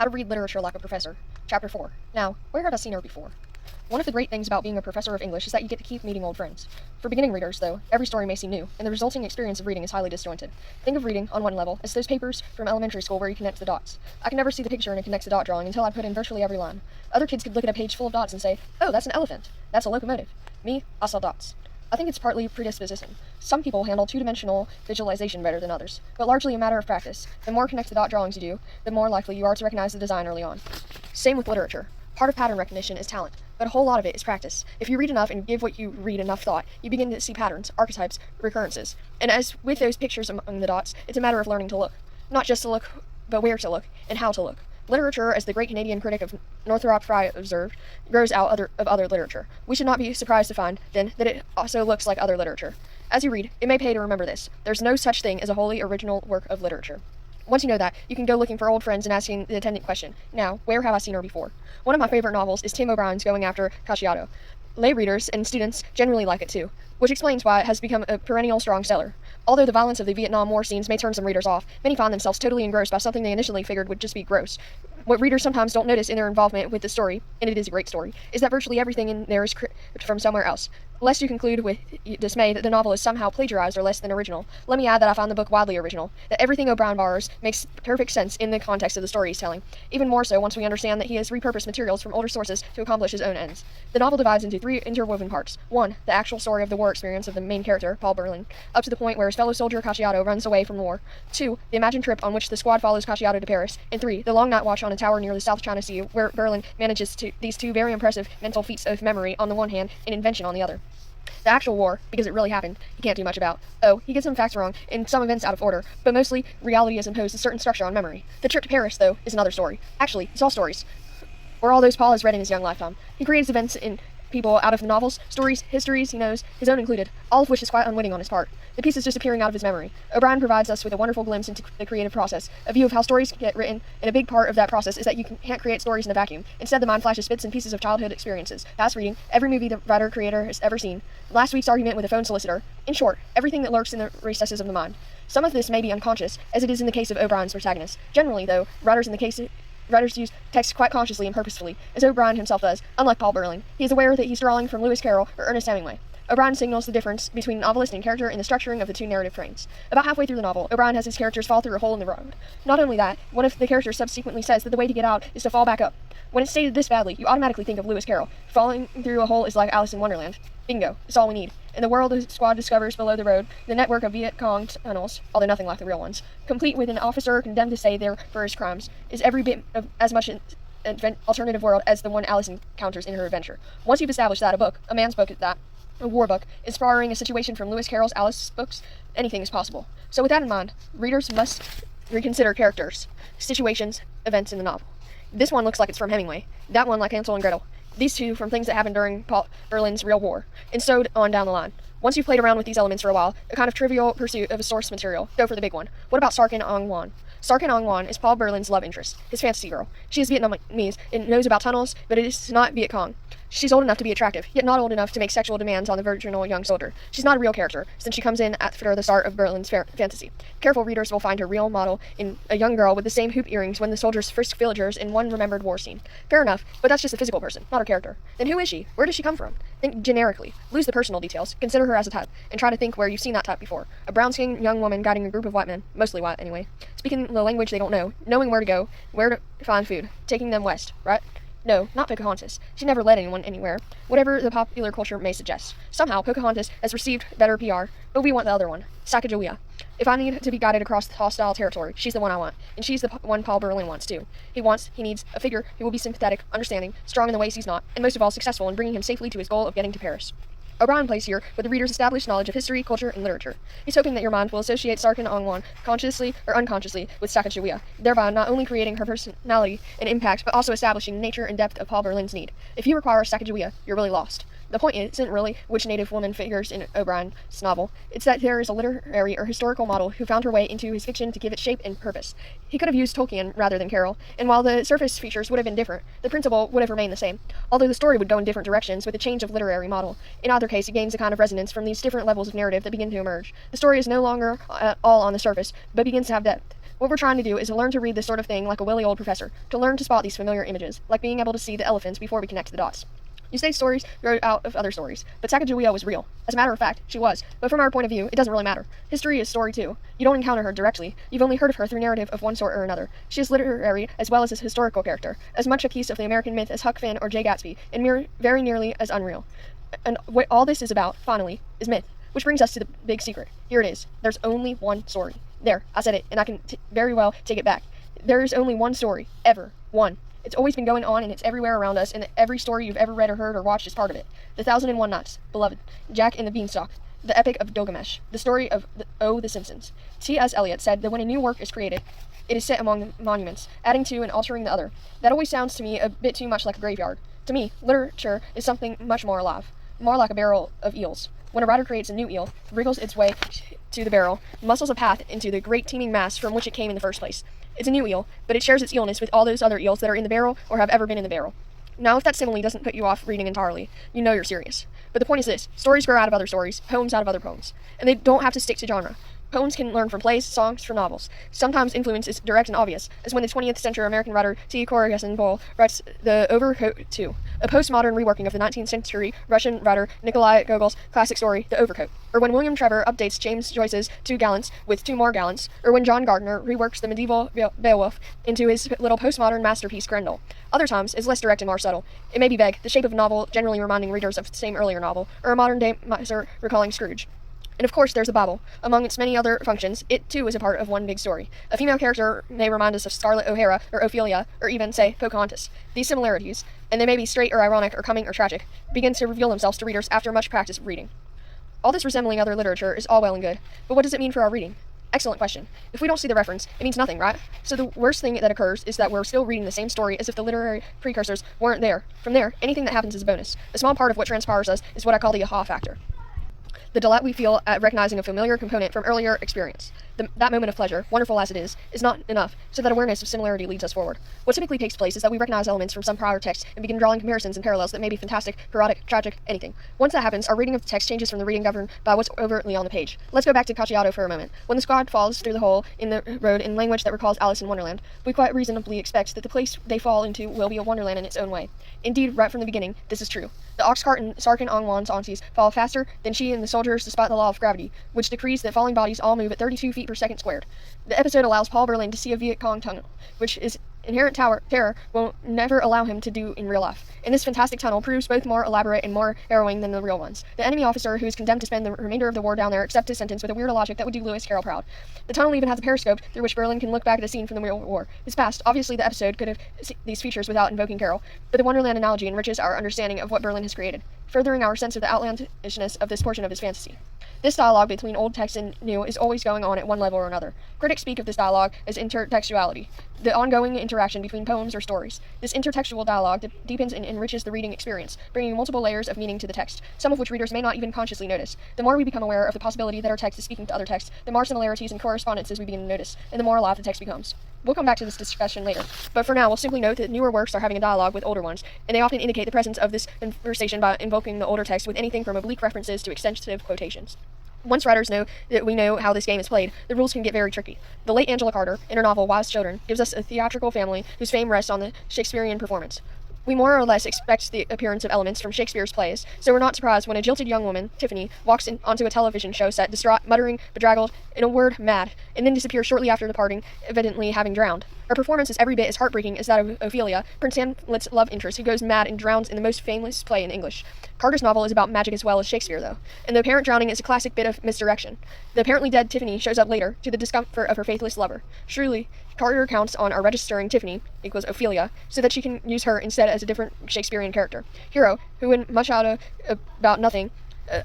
How to Read Literature Like a Professor. Chapter 4. Now, where had I seen her before? One of the great things about being a professor of English is that you get to keep meeting old friends. For beginning readers, though, every story may seem new, and the resulting experience of reading is highly disjointed. Think of reading, on one level, as those papers from elementary school where you connect the dots. I can never see the picture in a connects the dot drawing until I put in virtually every line. Other kids could look at a page full of dots and say, "Oh, that's an elephant. That's a locomotive." Me, I saw dots. I think it's partly predisposition. Some people handle two-dimensional visualization better than others, but largely a matter of practice. The more connect-the-dot drawings you do, the more likely you are to recognize the design early on. Same with literature. Part of pattern recognition is talent, but a whole lot of it is practice. If you read enough and give what you read enough thought, you begin to see patterns, archetypes, recurrences. And as with those pictures among the dots, it's a matter of learning to look. Not just to look, but where to look, and how to look. Literature, as the great Canadian critic of Northrop Frye observed, grows out of other literature. We should not be surprised to find, then, that it also looks like other literature. As you read, it may pay to remember this. There's no such thing as a wholly original work of literature. Once you know that, you can go looking for old friends and asking the attendant question, "Now, where have I seen her before?" One of my favorite novels is Tim O'Brien's Going After Cacciato. Lay readers and students generally like it too, which explains why it has become a perennial strong seller. Although the violence of the Vietnam War scenes may turn some readers off, many find themselves totally engrossed by something they initially figured would just be gross. What readers sometimes don't notice in their involvement with the story, and it is a great story, is that virtually everything in there is from somewhere else. Lest you conclude with dismay that the novel is somehow plagiarized or less than original, let me add that I found the book wildly original, that everything O'Brien borrows makes perfect sense in the context of the story he's telling, even more so once we understand that he has repurposed materials from older sources to accomplish his own ends. The novel divides into three interwoven parts. 1. The actual story of the war experience of the main character, Paul Berlin, up to the point where his fellow soldier Cacciato runs away from the war. 2. The imagined trip on which the squad follows Cacciato to Paris. And 3. The long night watch on a tower near the South China Sea, where Berlin manages these two very impressive mental feats of memory on the one hand and invention on the other. The actual war, because it really happened, he can't do much about. Oh, he gets some facts wrong and some events out of order, but mostly reality has imposed a certain structure on memory. The trip to Paris, though, is another story. Actually, it's all stories. Or all those Paul has read in his young lifetime. He creates events in people out of novels, stories, histories he knows, his own included, all of which is quite unwitting on his part. The pieces disappearing out of his memory. O'Brien provides us with a wonderful glimpse into the creative process, a view of how stories get written, and a big part of that process is that you can't create stories in a vacuum. Instead, the mind flashes bits and pieces of childhood experiences, past reading, every movie the writer-creator has ever seen, last week's argument with a phone solicitor, in short, everything that lurks in the recesses of the mind. Some of this may be unconscious, as it is in the case of O'Brien's protagonist. Generally, though, writers use text quite consciously and purposefully, as O'Brien himself does, unlike Paul Berlin. He is aware that he's drawing from Lewis Carroll or Ernest Hemingway. O'Brien signals the difference between novelist and character in the structuring of the two narrative trains. About halfway through the novel, O'Brien has his characters fall through a hole in the road. Not only that, one of the characters subsequently says that the way to get out is to fall back up. When it's stated this badly, you automatically think of Lewis Carroll. Falling through a hole is like Alice in Wonderland. Bingo. It's all we need. In the world the squad discovers below the road, the network of Viet Cong tunnels, although nothing like the real ones, complete with an officer condemned to stay there for his crimes, is every bit of as much an alternative world as the one Alice encounters in her adventure. Once you've established that a man's book at that, a war book, is borrowing a situation from Lewis Carroll's Alice books, anything is possible. So with that in mind, readers must reconsider characters, situations, events in the novel. This one looks like it's from Hemingway, that one like Hansel and Gretel, these two from things that happened during Paul Berlin's real war, and so on down the line. Once you've played around with these elements for a while, a kind of trivial pursuit of a source material, go for the big one. What about Sarkin Ong Wan? Sarkin Ong Wan is Paul Berlin's love interest, his fantasy girl. She is Vietnamese and knows about tunnels, but it is not Viet Cong. She's old enough to be attractive, yet not old enough to make sexual demands on the virginal young soldier. She's not a real character, since she comes in after the start of Berlin's fantasy. Careful readers will find her real model in a young girl with the same hoop earrings when the soldiers frisk villagers in one remembered war scene. Fair enough, but that's just a physical person, not her character. Then who is she? Where does she come from? Think generically. Lose the personal details. Consider her as a type, and try to think where you've seen that type before. A brown-skinned young woman guiding a group of white men, mostly white anyway, speaking the language they don't know, knowing where to go, where to find food, taking them west, right? No, not Pocahontas. She never led anyone anywhere, whatever the popular culture may suggest. Somehow, Pocahontas has received better PR, but we want the other one, Sacagawea. If I need to be guided across hostile territory, she's the one I want, and she's the one Paul Berlin wants too. He needs a figure who will be sympathetic, understanding, strong in the ways he's not, and most of all successful in bringing him safely to his goal of getting to Paris. O'Brien plays here with the reader's established knowledge of history, culture, and literature. He's hoping that your mind will associate Sarkin Ong Wan consciously or unconsciously with Sacagawea, thereby not only creating her personality and impact, but also establishing the nature and depth of Paul Berlin's need. If you require Sacagawea, you're really lost. The point isn't really which native woman figures in O'Brien's novel. It's that there is a literary or historical model who found her way into his fiction to give it shape and purpose. He could have used Tolkien rather than Carroll, and while the surface features would have been different, the principle would have remained the same, although the story would go in different directions with a change of literary model. In either case, it gains a kind of resonance from these different levels of narrative that begin to emerge. The story is no longer at all on the surface, but begins to have depth. What we're trying to do is to learn to read this sort of thing like a willy old professor, to learn to spot these familiar images, like being able to see the elephants before we connect the dots. You say stories grow out of other stories, but Sacagawea was real. As a matter of fact, she was. But from our point of view, it doesn't really matter. History is story too. You don't encounter her directly. You've only heard of her through narrative of one sort or another. She is literary as well as a historical character, as much a piece of the American myth as Huck Finn or Jay Gatsby, and very nearly as unreal. And what all this is about, finally, is myth. Which brings us to the big secret. Here it is. There's only one story. There, I said it, and I can very well take it back. There is only one story. Ever. One. It's always been going on, and it's everywhere around us, and every story you've ever read or heard or watched is part of it. The 1001 Nights, Beloved, Jack and the Beanstalk, the Epic of Gilgamesh, the story of the Simpsons. T.S. Eliot said that when a new work is created, it is set among the monuments, adding to and altering the other. That always sounds to me a bit too much like a graveyard. To me, literature is something much more alive, more like a barrel of eels. When a writer creates a new eel, wriggles its way to the barrel, muscles a path into the great teeming mass from which it came in the first place. It's a new eel, but it shares its eelness with all those other eels that are in the barrel or have ever been in the barrel. Now, if that simile doesn't put you off reading entirely, you know you're serious. But the point is this: stories grow out of other stories, poems out of other poems. And they don't have to stick to genre. Poems can learn from plays, songs, from novels. Sometimes influence is direct and obvious, as when the 20th century American writer T. Corazon Boyle writes The Overcoat II, a postmodern reworking of the 19th century Russian writer Nikolai Gogol's classic story, The Overcoat. Or when William Trevor updates James Joyce's Two Gallants with Two More Gallants, or when John Gardner reworks the medieval Beowulf into his little postmodern masterpiece Grendel. Other times, it's less direct and more subtle. It may be vague, the shape of a novel generally reminding readers of the same earlier novel, or a modern-day miser recalling Scrooge. And of course, there's the Bible. Among its many other functions, it too is a part of one big story. A female character may remind us of Scarlett O'Hara, or Ophelia, or even, say, Pocahontas. These similarities, and they may be straight or ironic or coming or tragic, begin to reveal themselves to readers after much practice of reading. All this resembling other literature is all well and good, but what does it mean for our reading? Excellent question. If we don't see the reference, it means nothing, right? So the worst thing that occurs is that we're still reading the same story as if the literary precursors weren't there. From there, anything that happens is a bonus. A small part of what transpires us is what I call the aha factor. The delight we feel at recognizing a familiar component from earlier experience. That moment of pleasure, wonderful as it is not enough, so that awareness of similarity leads us forward. What typically takes place is that we recognize elements from some prior text and begin drawing comparisons and parallels that may be fantastic, parodic, tragic, anything. Once that happens, our reading of the text changes from the reading governed by what's overtly on the page. Let's go back to Cacciato for a moment. When the squad falls through the hole in the road in language that recalls Alice in Wonderland, we quite reasonably expect that the place they fall into will be a wonderland in its own way. Indeed, right from the beginning, this is true. The ox cart and Sarkin Ongwan's aunties fall faster than she and the soldiers despite the law of gravity, which decrees that falling bodies all move at 32 feet per second squared. The episode allows Paul Berlin to see a Viet Cong tunnel, which his inherent terror will never allow him to do in real life. And this fantastic tunnel proves both more elaborate and more harrowing than the real ones. The enemy officer who is condemned to spend the remainder of the war down there accepts his sentence with a weird logic that would do Lewis Carroll proud. The tunnel even has a periscope through which Berlin can look back at the scene from the real war. His past, obviously the episode could have these features without invoking Carroll, but the Wonderland analogy enriches our understanding of what Berlin has created, furthering our sense of the outlandishness of this portion of his fantasy. This dialogue between old text and new is always going on at one level or another. Critics speak of this dialogue as intertextuality, the ongoing interaction between poems or stories. This intertextual dialogue deepens and enriches the reading experience, bringing multiple layers of meaning to the text, some of which readers may not even consciously notice. The more we become aware of the possibility that our text is speaking to other texts, the more similarities and correspondences we begin to notice, and the more alive the text becomes. We'll come back to this discussion later, but for now we'll simply note that newer works are having a dialogue with older ones, and they often indicate the presence of this conversation by invoking the older text with anything from oblique references to extensive quotations. Once writers know that we know how this game is played, the rules can get very tricky. The late Angela Carter, in her novel Wise Children, gives us a theatrical family whose fame rests on the Shakespearean performance. We more or less expect the appearance of elements from Shakespeare's plays, so we're not surprised when a jilted young woman, Tiffany, walks onto a television show set, distraught, muttering, bedraggled, in a word, mad, and then disappears shortly after departing, evidently having drowned. Her performance is every bit as heartbreaking as that of Ophelia, Prince Hamlet's love interest, who goes mad and drowns in the most famous play in English. Carter's novel is about magic as well as Shakespeare, though, and the apparent drowning is a classic bit of misdirection. The apparently dead Tiffany shows up later, to the discomfort of her faithless lover. Surely, Carter counts on our registering Tiffany, equals Ophelia, so that she can use her instead as a different Shakespearean character. Hero, who in much ado about nothing,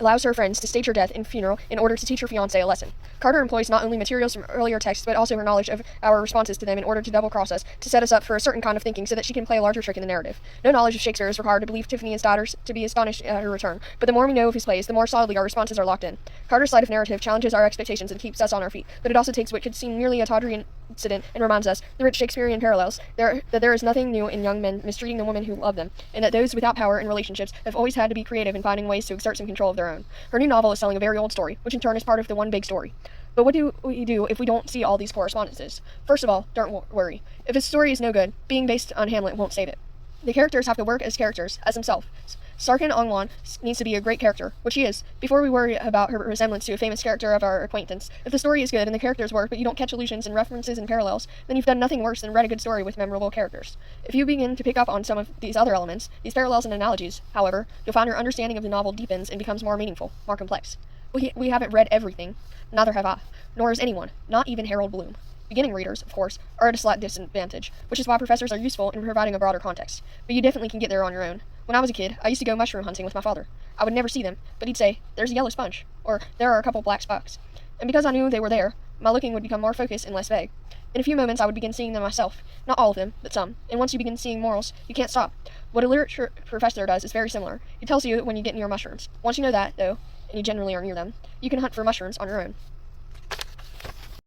allows her friends to stage her death and funeral in order to teach her fiancé a lesson. Carter employs not only materials from earlier texts, but also her knowledge of our responses to them in order to double-cross us, to set us up for a certain kind of thinking so that she can play a larger trick in the narrative. No knowledge of Shakespeare is required to believe Tiffany is daughters to be astonished at her return, but the more we know of his plays, the more solidly our responses are locked in. Carter's sleight of narrative challenges our expectations and keeps us on our feet, but it also takes what could seem merely a tawdry incident and reminds us, the rich Shakespearean parallels, that there is nothing new in young men mistreating the women who love them, and that those without power in relationships have always had to be creative in finding ways to exert some control of their own. Her new novel is telling a very old story, which in turn is part of the one big story. But what do we do if we don't see all these correspondences? First of all, don't worry. If a story is no good, being based on Hamlet won't save it. The characters have to work as characters, as themselves. Sarkin Ongwan needs to be a great character, which he is, before we worry about her resemblance to a famous character of our acquaintance. If the story is good and the characters work, but you don't catch allusions and references and parallels, then you've done nothing worse than read a good story with memorable characters. If you begin to pick up on some of these other elements, these parallels and analogies, however, you'll find your understanding of the novel deepens and becomes more meaningful, more complex. We haven't read everything, neither have I, nor has anyone, not even Harold Bloom. Beginning readers, of course, are at a slight disadvantage, which is why professors are useful in providing a broader context, but you definitely can get there on your own. When I was a kid, I used to go mushroom hunting with my father. I would never see them, but he'd say, "There's a yellow sponge," or "There are a couple black specks." And because I knew they were there, my looking would become more focused and less vague. In a few moments, I would begin seeing them myself. Not all of them, but some. And once you begin seeing morals, you can't stop. What a literature professor does is very similar. He tells you when you get near mushrooms. Once you know that, though, and you generally are near them, you can hunt for mushrooms on your own.